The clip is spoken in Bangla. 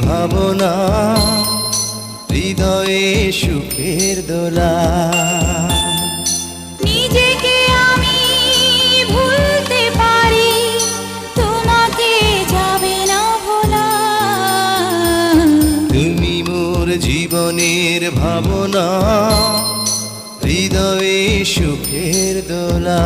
ভাবনা, হৃদয়ে সুখের দোলা। নিজেকে আমি ভুলতে পারি, তোমাকে যাবে না ভোলা। তুমি মোর জীবনের ভাবনা, হৃদয়ে সুখের দোলা।